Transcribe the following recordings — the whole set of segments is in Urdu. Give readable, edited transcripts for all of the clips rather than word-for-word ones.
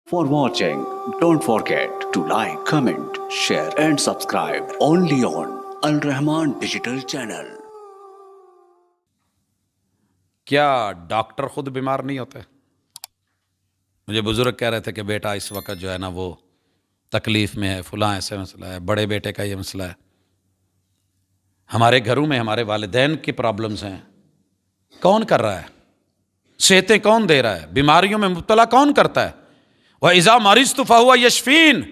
For watching, don't forget to like, comment, share and subscribe only on Al Rahman Digital Channel. کیا ڈاکٹر خود بیمار نہیں ہوتے؟ مجھے بزرگ کہہ رہے تھے کہ بیٹا اس وقت جو ہے نا وہ تکلیف میں ہے، فلاں ایسے مسئلہ ہے، بڑے بیٹے کا یہ مسئلہ ہے، ہمارے گھروں میں ہمارے والدین کی پرابلمز ہیں، کون کر رہا ہے؟ صحتیں کون دے رہا ہے؟ بیماریوں میں مبتلا کون کرتا ہے؟ وَإِذَا مَرِضْتُ فَهُوَ يَشْفِينِ،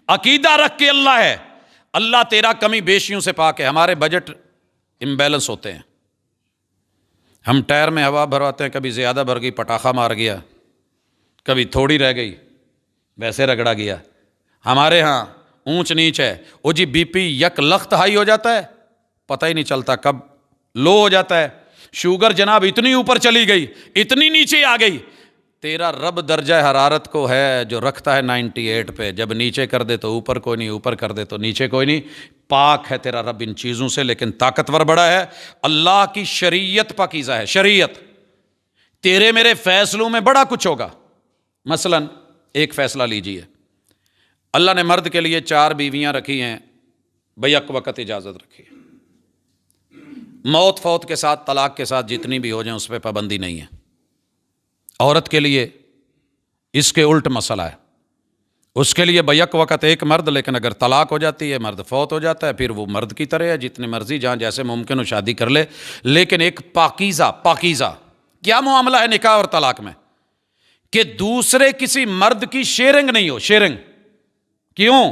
عقیدہ رکھ کے اللہ ہے، اللہ تیرا کمی بیشیوں سے پاک ہے۔ ہمارے بجٹ امبیلنس ہوتے ہیں، ہم ٹائر میں ہوا بھرواتے ہیں، کبھی زیادہ بھر گئی پٹاخہ مار گیا، کبھی تھوڑی رہ گئی ویسے رگڑا گیا۔ ہمارے ہاں اونچ نیچ ہے، وہ جی بی پی یک لخت ہائی ہو جاتا ہے، پتہ ہی نہیں چلتا کب لو ہو جاتا ہے۔ شوگر جناب اتنی اوپر چلی گئی، اتنی نیچے آ گئی۔ تیرا رب درجہ حرارت کو ہے جو رکھتا ہے 98 پہ، جب نیچے کر دے تو اوپر کوئی نہیں، اوپر کر دے تو نیچے کوئی نہیں۔ پاک ہے تیرا رب ان چیزوں سے، لیکن طاقتور بڑا ہے۔ اللہ کی شریعت پاکیزہ ہے، شریعت تیرے میرے فیصلوں میں بڑا کچھ ہوگا۔ مثلا ایک فیصلہ لیجئے، اللہ نے مرد کے لیے 4 بیویاں رکھی ہیں، بیک وقت اجازت رکھی ہے، موت فوت کے ساتھ طلاق کے ساتھ جتنی بھی ہو جائیں اس پہ پابندی نہیں ہے۔ عورت کے لیے اس کے الٹ مسئلہ ہے، اس کے لیے بیک وقت ایک مرد، لیکن اگر طلاق ہو جاتی ہے، مرد فوت ہو جاتا ہے، پھر وہ مرد کی طرح ہے، جتنی مرضی جہاں جیسے ممکن ہو شادی کر لے۔ لیکن ایک پاکیزہ کیا معاملہ ہے نکاح اور طلاق میں کہ دوسرے کسی مرد کی شیئرنگ نہیں ہو۔ شیئرنگ کیوں؟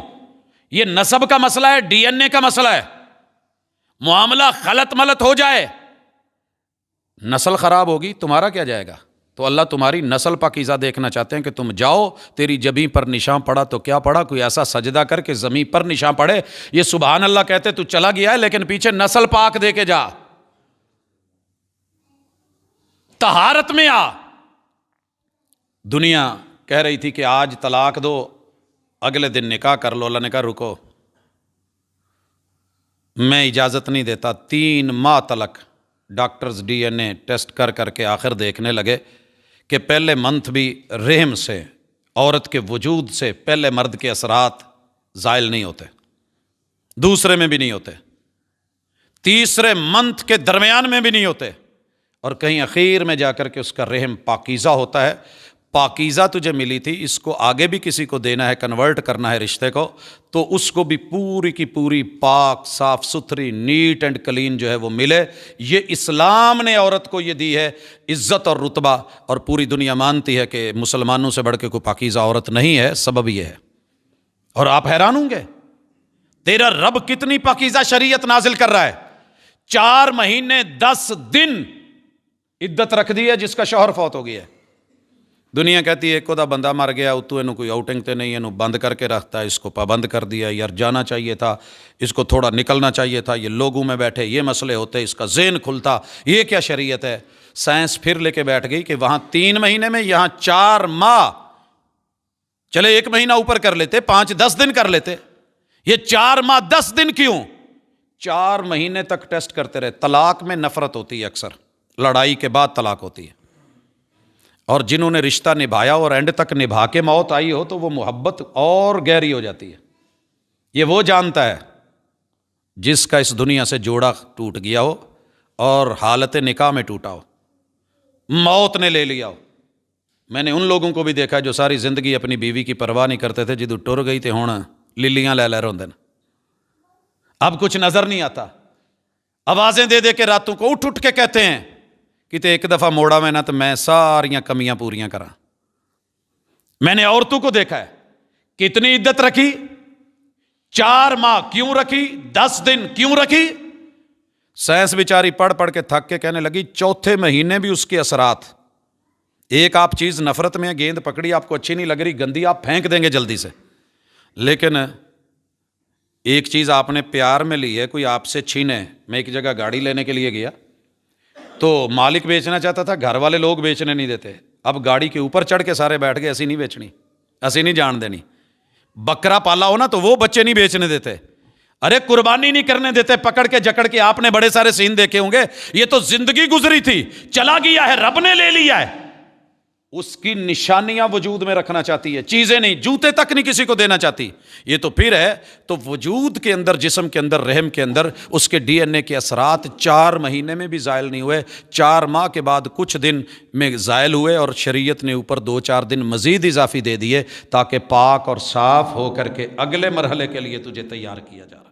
یہ نسب کا مسئلہ ہے، ڈی این اے کا مسئلہ ہے۔ معاملہ غلط ملت ہو جائے، نسل خراب ہوگی، تمہارا کیا جائے گا؟ تو اللہ تمہاری نسل پاکیزہ دیکھنا چاہتے ہیں کہ تم جاؤ، تیری جبیں پر نشان پڑا تو کیا پڑا، کوئی ایسا سجدہ کر کے زمین پر نشان پڑے، یہ سبحان اللہ کہتے تو چلا گیا ہے، لیکن پیچھے نسل پاک دے کے جا، طہارت میں آ۔ دنیا کہہ رہی تھی کہ آج طلاق دو، اگلے دن نکاح کر لو، اللہ نے کہا رکو، میں اجازت نہیں دیتا۔ 3 ماہ تلک doctors D N A test کر کے آخر دیکھنے لگے کہ پہلے منتھ بھی رحم سے، عورت کے وجود سے پہلے مرد کے اثرات زائل نہیں ہوتے، دوسرے میں بھی نہیں ہوتے، تیسرے منتھ کے درمیان میں بھی نہیں ہوتے، اور کہیں اخیر میں جا کر کے اس کا رحم پاکیزہ ہوتا ہے۔ پاکیزہ تجھے ملی تھی، اس کو آگے بھی کسی کو دینا ہے، کنورٹ کرنا ہے رشتے کو، تو اس کو بھی پوری کی پوری پاک، صاف ستھری، نیٹ اینڈ کلین جو ہے وہ ملے۔ یہ اسلام نے عورت کو یہ دی ہے عزت اور رتبہ، اور پوری دنیا مانتی ہے کہ مسلمانوں سے بڑھ کے کوئی پاکیزہ عورت نہیں ہے۔ سبب یہ ہے، اور آپ حیران ہوں گے تیرا رب کتنی پاکیزہ شریعت نازل کر رہا ہے۔ 4 مہینے 10 دن عدت رکھ دی ہے جس کا شوہر فوت ہو گیا ہے۔ دنیا کہتی ہے ایک دا بندہ مر گیا، اتو انہوں کوئی آؤٹنگ تے نہیں، انہوں بند کر کے رکھتا ہے، اس کو پابند کر دیا، یار جانا چاہیے تھا، اس کو تھوڑا نکلنا چاہیے تھا، یہ لوگوں میں بیٹھے یہ مسئلے ہوتے، اس کا ذہن کھلتا، یہ کیا شریعت ہے؟ سائنس پھر لے کے بیٹھ گئی کہ وہاں 3 مہینے میں، یہاں 4 ماہ، چلے 1 مہینہ اوپر کر لیتے، 5-10 دن کر لیتے، یہ 4 ماہ 10 دن کیوں؟ 4 مہینے تک ٹیسٹ کرتے رہے۔ طلاق میں نفرت ہوتی ہے، اکثر لڑائی کے بعد طلاق ہوتی ہے، اور جنہوں نے رشتہ نبھایا اور اینڈ تک نبھا کے موت آئی ہو تو وہ محبت اور گہری ہو جاتی ہے۔ یہ وہ جانتا ہے جس کا اس دنیا سے جوڑا ٹوٹ گیا ہو اور حالت نکاح میں ٹوٹا ہو، موت نے لے لیا ہو۔ میں نے ان لوگوں کو بھی دیکھا جو ساری زندگی اپنی بیوی کی پرواہ نہیں کرتے تھے، جدو ٹر گئی تھے ہوں للیاں لے روندے نے، اب کچھ نظر نہیں آتا، آوازیں دے دے کے راتوں کو اٹھ کے کہتے ہیں کہ ایک دفعہ موڑا میں نا تو میں ساریاں کمیاں پوریاں کراں۔ میں نے عورتوں کو دیکھا ہے کتنی عدت رکھی، 4 ماہ کیوں رکھی، 10 دن کیوں رکھی؟ سائنس بیچاری پڑھ کے تھک کے کہنے لگی 4تھے مہینے بھی اس کے اثرات۔ ایک آپ چیز نفرت میں گیند پکڑی، آپ کو اچھی نہیں لگ رہی، گندی، آپ پھینک دیں گے جلدی سے، لیکن ایک چیز آپ نے پیار میں لی ہے، کوئی آپ سے چھینے۔ میں ایک جگہ گاڑی لینے کے لیے گیا تو مالک بیچنا چاہتا تھا، گھر والے لوگ بیچنے نہیں دیتے، اب گاڑی کے اوپر چڑھ کے سارے بیٹھ گئے، ایسی نہیں بیچنی، ایسی نہیں جان دینی۔ بکرا پالا ہو نا تو وہ بچے نہیں بیچنے دیتے، ارے قربانی نہیں کرنے دیتے، پکڑ کے جکڑ کے۔ آپ نے بڑے سارے سین دیکھے ہوں گے، یہ تو زندگی گزری تھی، چلا گیا ہے، رب نے لے لیا ہے۔ اس کی نشانیاں وجود میں رکھنا چاہتی ہے, چیزیں نہیں, جوتے تک نہیں کسی کو دینا چاہتی. یہ تو پھر ہے. تو وجود کے اندر, جسم کے اندر, رحم کے اندر اس کے ڈی این اے کے اثرات 4 مہینے میں بھی زائل نہیں ہوئے, 4 ماہ کے بعد کچھ دن میں زائل ہوئے, اور شریعت نے اوپر 2-4 دن مزید اضافی دے دیے تاکہ پاک اور صاف ہو کر کے اگلے مرحلے کے لیے تجھے تیار کیا جا رہا ہے.